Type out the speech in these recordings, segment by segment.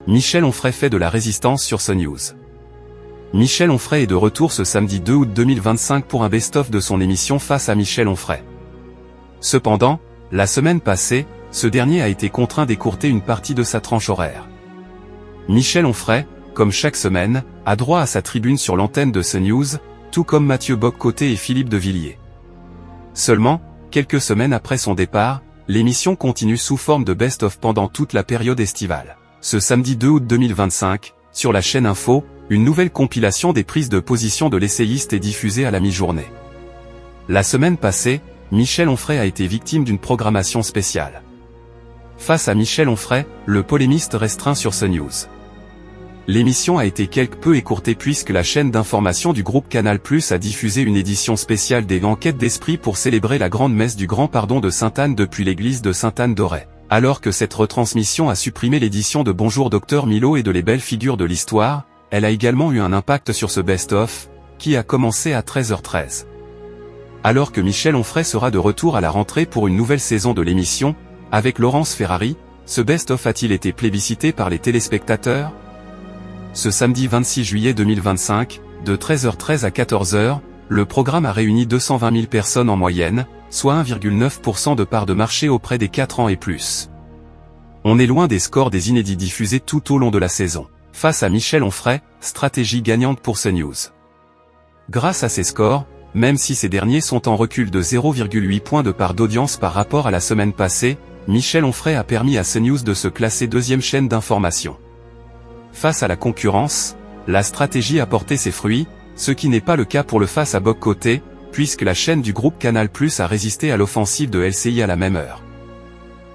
Michel Onfray fait de la résistance sur CNews. Michel Onfray est de retour ce samedi 2 août 2025 pour un best-of de son émission Face à Michel Onfray. Cependant, la semaine passée, ce dernier a été contraint d'écourter une partie de sa tranche horaire. Michel Onfray, comme chaque semaine, a droit à sa tribune sur l'antenne de CNews, tout comme Mathieu Bock-Côté et Philippe de Villiers. Seulement, quelques semaines après son départ, l'émission continue sous forme de best-of pendant toute la période estivale. Ce samedi 2 août 2025, sur la chaîne Info, une nouvelle compilation des prises de position de l'essayiste est diffusée à la mi-journée. La semaine passée, Michel Onfray a été victime d'une programmation spéciale. Face à Michel Onfray, le polémiste restreint sur CNews. L'émission a été quelque peu écourtée puisque la chaîne d'information du groupe Canal+ a diffusé une édition spéciale des Enquêtes d'Esprit pour célébrer la grande messe du Grand Pardon de Sainte-Anne depuis l'église de Sainte-Anne-d'Auray. Alors que cette retransmission a supprimé l'édition de Bonjour Docteur Milo et de Les Belles Figures de l'Histoire, elle a également eu un impact sur ce best-of, qui a commencé à 13h13. Alors que Michel Onfray sera de retour à la rentrée pour une nouvelle saison de l'émission, avec Laurence Ferrari, ce best-of a-t-il été plébiscité par les téléspectateurs ? Ce samedi 26 juillet 2025, de 13h13 à 14h, le programme a réuni 220 000 personnes en moyenne, soit 1,9% de part de marché auprès des 4 ans et plus. On est loin des scores des inédits diffusés tout au long de la saison. Face à Michel Onfray, stratégie gagnante pour CNews. Grâce à ces scores, même si ces derniers sont en recul de 0,8 points de part d'audience par rapport à la semaine passée, Michel Onfray a permis à CNews de se classer deuxième chaîne d'information. Face à la concurrence, la stratégie a porté ses fruits, ce qui n'est pas le cas pour le Face à Bock-Côté, puisque la chaîne du groupe Canal+ a résisté à l'offensive de LCI à la même heure.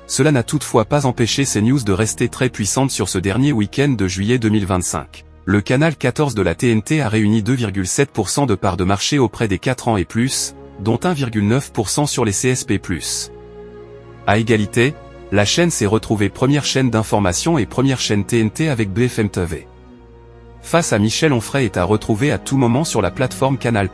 Cela n'a toutefois pas empêché CNews de rester très puissante sur ce dernier week-end de juillet 2025. Le canal 14 de la TNT a réuni 2,7% de part de marché auprès des 4 ans et plus, dont 1,9% sur les CSP+. À égalité, la chaîne s'est retrouvée première chaîne d'information et première chaîne TNT avec BFM TV. Face à Michel Onfray est à retrouver à tout moment sur la plateforme Canal+.